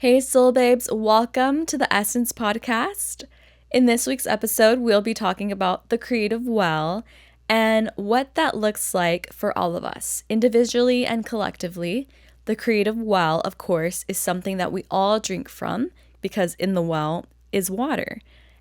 Hey, Soul Babes, welcome to the Essence Podcast. In this week's episode, we'll be talking about the creative well and what that looks like for all of us, individually and collectively. The creative well, of course, is something that we all drink from because in the well is water.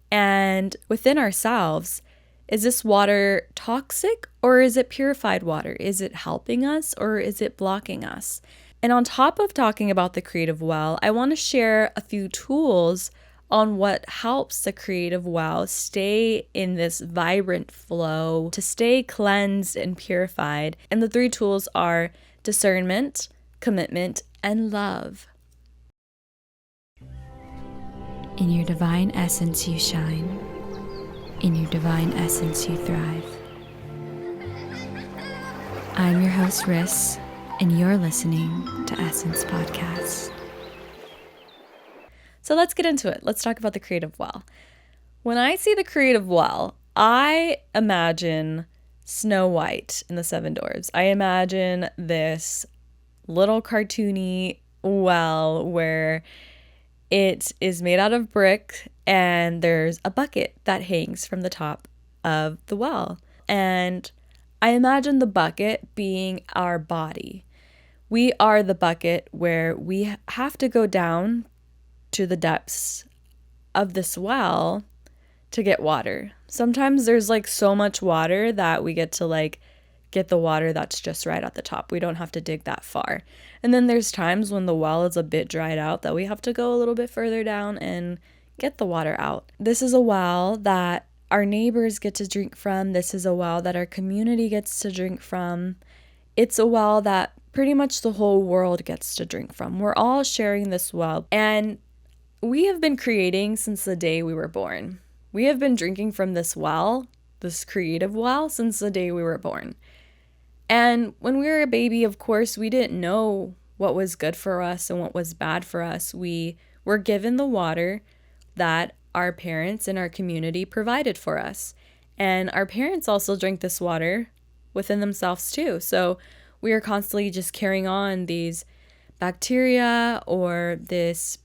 And within ourselves, is this water toxic or is it purified water? Is it helping us or is it blocking us? And on top of talking about the creative well, I want to share a few tools on what helps the creative well stay in this vibrant flow, to stay cleansed and purified. And the three tools are discernment, commitment, and love. In your divine essence you shine. In your divine essence you thrive. I'm your host, Riss, and you're listening to Essence Podcast. So let's get into it. Let's talk about the creative well. When I see the creative well, I imagine Snow White in the Seven Dwarfs. I imagine this little cartoony well where it is made out of brick and there's a bucket that hangs from the top of the well. And I imagine the bucket being our body. We are the bucket where we have to go down to the depths of this well to get water. Sometimes there's so much water that we get to get the water that's just right at the top. We don't have to dig that far. And then there's times when the well is a bit dried out that we have to go a little bit further down and get the water out. This is a well that our neighbors get to drink from. This is a well that our community gets to drink from. It's a well that pretty much the whole world gets to drink from. We're all sharing this well, and we have been creating since the day we were born. We have been drinking from this well, this creative well, since the day we were born. And when we were a baby, of course, we didn't know what was good for us and what was bad for us. We were given the water that our parents and our community provided for us. And our parents also drank this water within themselves too. So we are constantly just carrying on these bacteria or this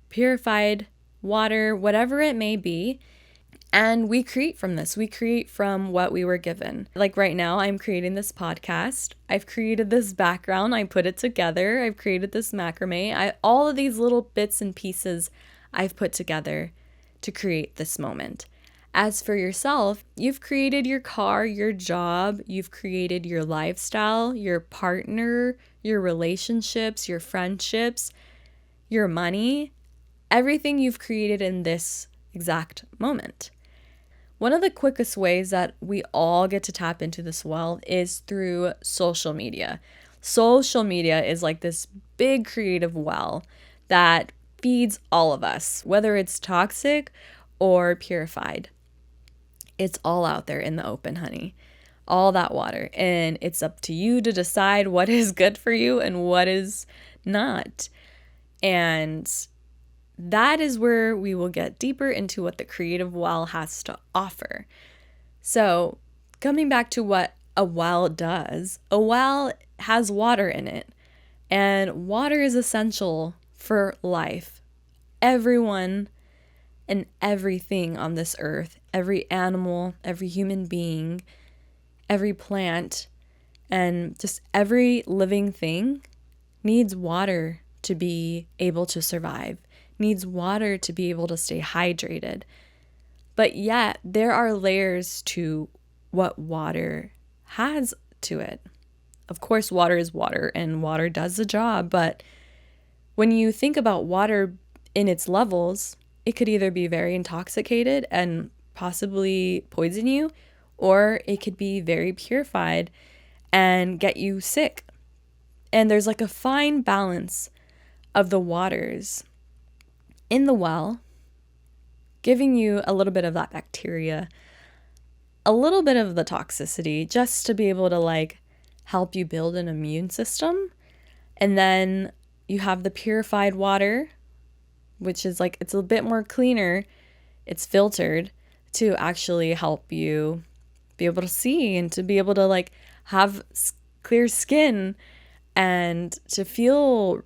purified water, whatever it may be. And we create from this. We create from what we were given. Like right now, I'm creating this podcast. I've created this background. I put it together. I've created this macrame. All of these little bits and pieces I've put together to create this moment. As for yourself, you've created your car, your job, you've created your lifestyle, your partner, your relationships, your friendships, your money, everything you've created in this exact moment. One of the quickest ways that we all get to tap into this well is through social media. Social media is like this big creative well that feeds all of us, whether it's toxic or purified. It's all out there in the open, honey. All that water. And it's up to you to decide what is good for you and what is not. And that is where we will get deeper into what the creative well has to offer. So, coming back to what a well does, a well has water in it. And water is essential for life. Everyone and everything on this earth, every animal, every human being, every plant, and just every living thing needs water to be able to survive, needs water to be able to stay hydrated. But yet, there are layers to what water has to it. Of course, water is water, and water does the job, but when you think about water in its levels, it could either be very intoxicated and possibly poison you, or it could be very purified and get you sick. And there's a fine balance of the waters in the well, giving you a little bit of that bacteria, a little bit of the toxicity, just to be able to help you build an immune system. And then you have the purified water, which is it's a bit more cleaner. It's filtered to actually help you be able to see and to be able to have clear skin and to feel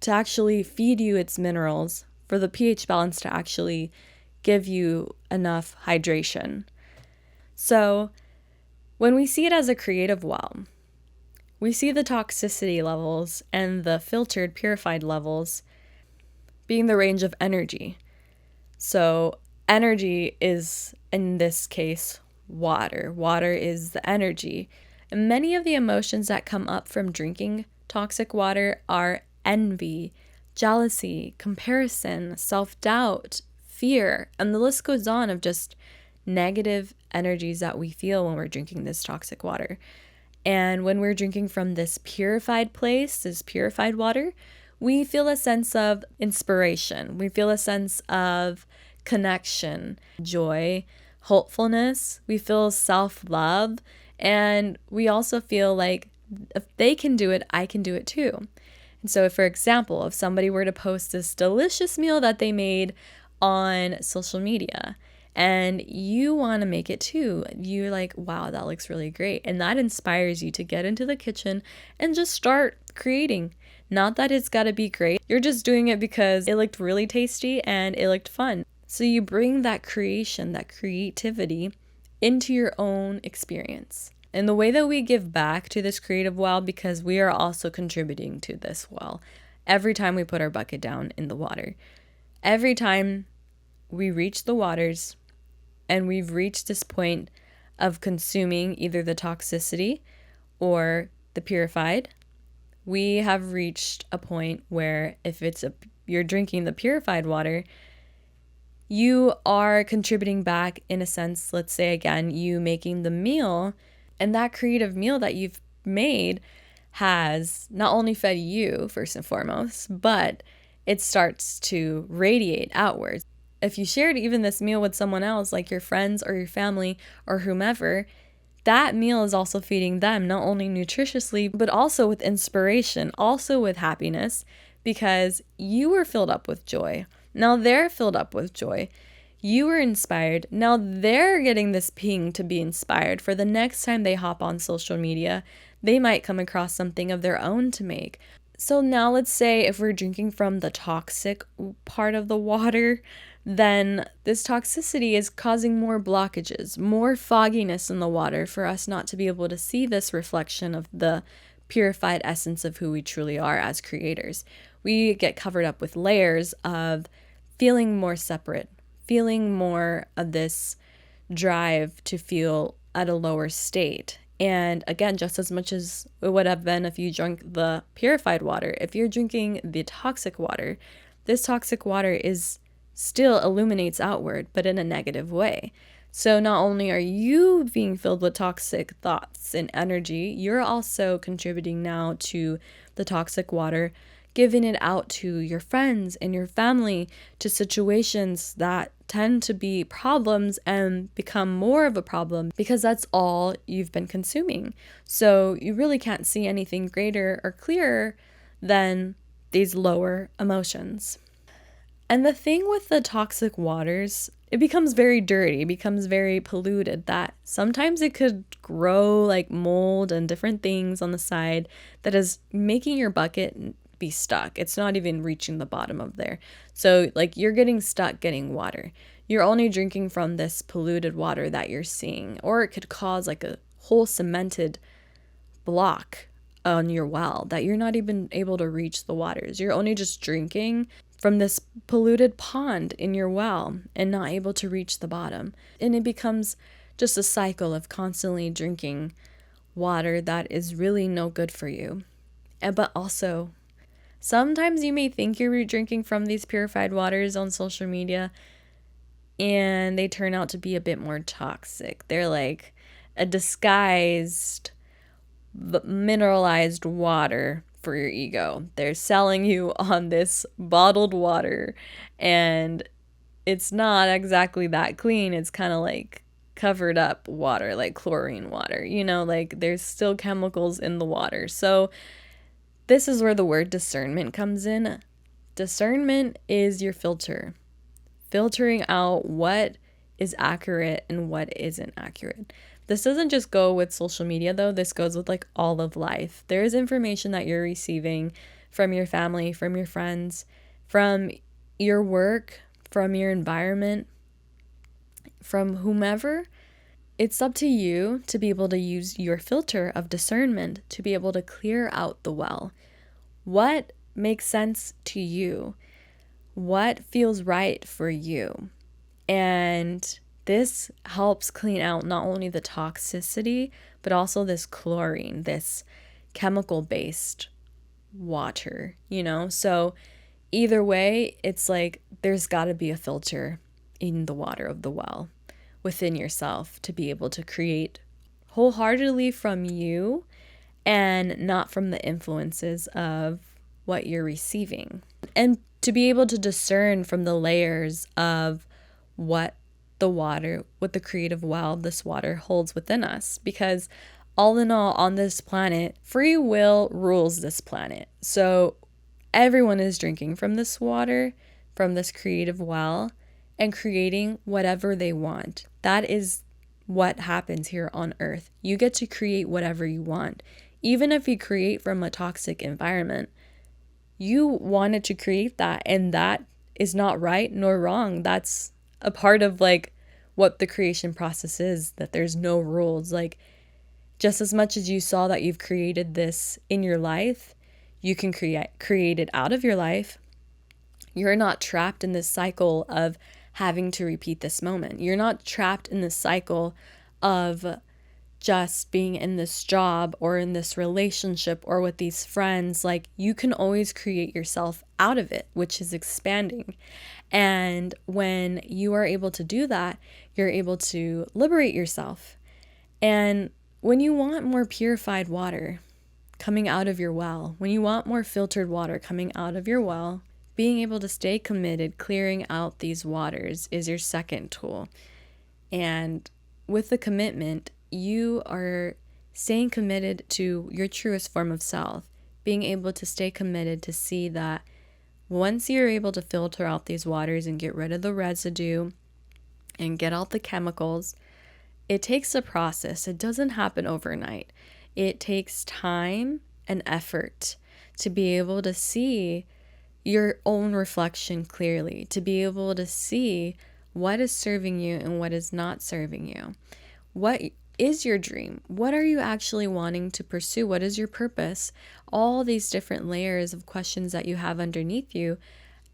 to actually feed you its minerals, for the pH balance to actually give you enough hydration. So when we see it as a creative well, we see the toxicity levels and the filtered, purified levels being the range of energy. So energy is, in this case, water. Water is the energy. And many of the emotions that come up from drinking toxic water are envy, jealousy, comparison, self-doubt, fear, and the list goes on of just negative energies that we feel when we're drinking this toxic water. And when we're drinking from this purified place, this purified water, we feel a sense of inspiration. We feel a sense of connection, joy, hopefulness. We feel self-love. And we also feel like if they can do it, I can do it too. And so, for example, if somebody were to post this delicious meal that they made on social media, and you want to make it too, you're like, wow, that looks really great. And that inspires you to get into the kitchen and just start creating. Not that it's got to be great. You're just doing it because it looked really tasty and it looked fun. So you bring that creation, that creativity into your own experience. And the way that we give back to this creative well, because we are also contributing to this well every time we put our bucket down in the water. Every time we reach the waters and we've reached this point of consuming either the toxicity or the purified, we have reached a point where if you're drinking the purified water, you are contributing back in a sense. Let's say again, you making the meal, and that creative meal that you've made has not only fed you first and foremost, but it starts to radiate outwards. If you shared even this meal with someone else, like your friends or your family or whomever, that meal is also feeding them, not only nutritiously, but also with inspiration, also with happiness, because you were filled up with joy. Now they're filled up with joy. You were inspired. Now they're getting this ping to be inspired for the next time they hop on social media. They might come across something of their own to make. So now let's say if we're drinking from the toxic part of the water, then this toxicity is causing more blockages, more fogginess in the water for us not to be able to see this reflection of the purified essence of who we truly are as creators. We get covered up with layers of feeling more separate, feeling more of this drive to feel at a lower state. And again, just as much as it would have been if you drank the purified water, if you're drinking the toxic water, this toxic water still illuminates outward, but in a negative way. So not only are you being filled with toxic thoughts and energy, you're also contributing now to the toxic water, giving it out to your friends and your family, to situations that tend to be problems and become more of a problem because that's all you've been consuming. So you really can't see anything greater or clearer than these lower emotions. And the thing with the toxic waters, it becomes very dirty, it becomes very polluted, that sometimes it could grow like mold and different things on the side that is making your bucket be stuck. It's not even reaching the bottom of there. So like you're getting stuck getting water. You're only drinking from this polluted water that you're seeing, or it could cause like a whole cemented block on your well that you're not even able to reach the waters. You're only just drinking from this polluted pond in your well and not able to reach the bottom. And it becomes just a cycle of constantly drinking water that is really no good for you. But also, sometimes you may think you're drinking from these purified waters on social media and they turn out to be a bit more toxic. They're like a disguised mineralized water for your ego. They're selling you on this bottled water and it's not exactly that clean. It's kind of like covered up water, like chlorine water, like there's still chemicals in the water. So this is where the word discernment comes in. Discernment is your filter, filtering out what is accurate and what isn't accurate. This doesn't just go with social media though. This goes with like all of life. There is information that you're receiving from your family, from your friends, from your work, from your environment, from whomever. It's up to you to be able to use your filter of discernment to be able to clear out the well. What makes sense to you? What feels right for you? And this helps clean out not only the toxicity, but also this chlorine, this chemical-based water, So either way, it's like there's got to be a filter in the water of the well within yourself to be able to create wholeheartedly from you and not from the influences of what you're receiving. And to be able to discern from the layers of what the creative well, this water holds within us. Because all in all, on this planet, free will rules this planet. So everyone is drinking from this water, from this creative well, and creating whatever they want. That is what happens here on Earth. You get to create whatever you want. Even if you create from a toxic environment, you wanted to create that, and that is not right nor wrong. That's a part of what the creation process is, that there's no rules. Just as much as you saw that you've created this in your life, you can create it out of your life. You're not trapped in this cycle of having to repeat this moment. You're not trapped in this cycle of just being in this job or in this relationship or with these friends. You can always create yourself out of it, which is expanding. And when you are able to do that, you're able to liberate yourself. And when you want more purified water coming out of your well, when you want more filtered water coming out of your well, being able to stay committed, clearing out these waters is your second tool. And with the commitment, you are staying committed to your truest form of self, being able to stay committed to see that once you're able to filter out these waters and get rid of the residue and get out the chemicals, it takes a process. It doesn't happen overnight. It takes time and effort to be able to see your own reflection clearly, to be able to see what is serving you and what is not serving you. What is your dream? What are you actually wanting to pursue? What is your purpose? All these different layers of questions that you have underneath you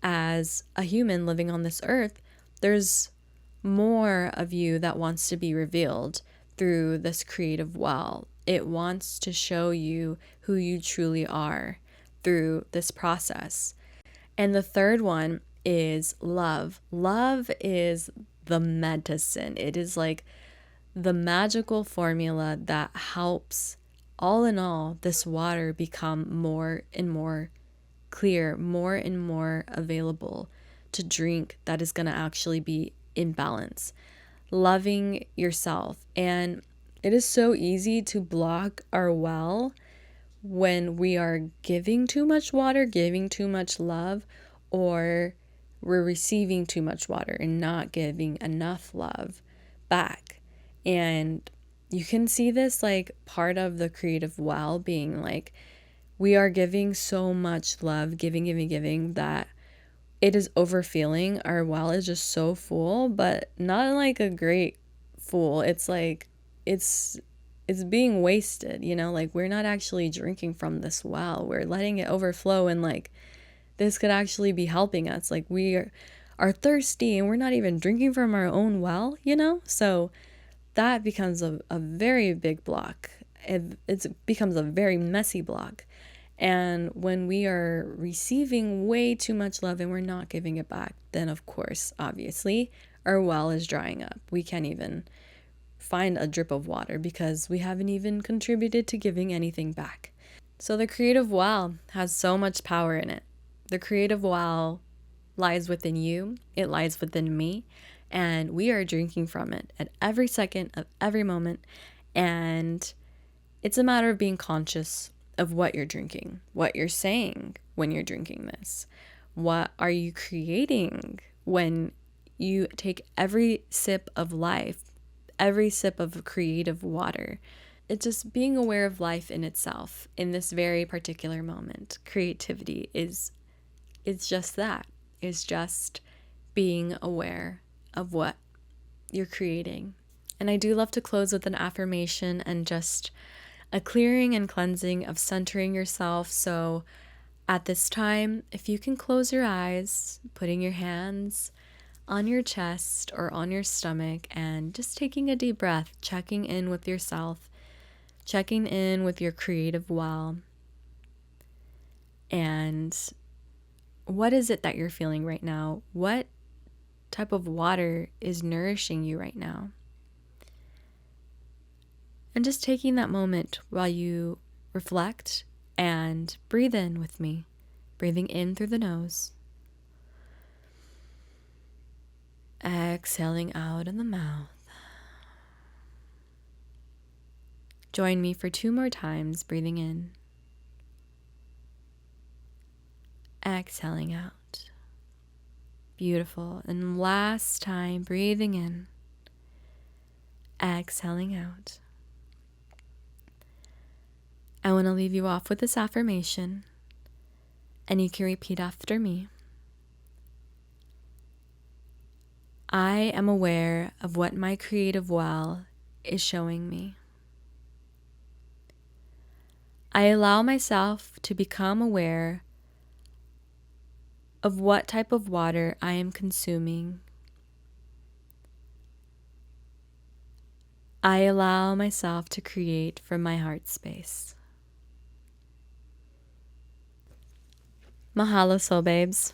as a human living on this earth. There's more of you that wants to be revealed through this creative well. It wants to show you who you truly are through this process. And the third one is love. Love is the medicine. It is the magical formula that helps, all in all, this water become more and more clear, more and more available to drink, that is going to actually be in balance. Loving yourself. And it is so easy to block our well when we are giving too much water, giving too much love, or we're receiving too much water and not giving enough love back. And you can see this part of the creative well being we are giving so much love, giving that it is overfilling. Our well is just so full, but not a great full. It's it's being wasted, we're not actually drinking from this well. We're letting it overflow, and this could actually be helping us. We are thirsty and we're not even drinking from our own well, So that becomes a very big block. It becomes a very messy block. And when we are receiving way too much love and we're not giving it back, then of course, obviously, our well is drying up. We can't even find a drip of water because we haven't even contributed to giving anything back. So the creative well has so much power in it. The creative well lies within you. It lies within me. And we are drinking from it at every second of every moment. And it's a matter of being conscious of what you're drinking, what you're saying when you're drinking this. What are you creating when you take every sip of life, every sip of creative water? it's just being aware of life in itself in this very particular moment. Creativity is just that. It's just being aware of what you're creating. And I do love to close with an affirmation and just a clearing and cleansing of centering yourself. So at this time, if you can close your eyes, putting your hands on your chest or on your stomach and just taking a deep breath, checking in with yourself, checking in with your creative well. And what is it that you're feeling right now? What type of water is nourishing you right now? And just taking that moment while you reflect and breathe in with me, breathing in through the nose, exhaling out in the mouth. Join me for 2 more times, breathing in, exhaling out. Beautiful. And last time, breathing in, exhaling out. I want to leave you off with this affirmation, and you can repeat after me. I am aware of what my creative well is showing me. I allow myself to become aware of what type of water I am consuming. I allow myself to create from my heart space. Mahalo, soul babes.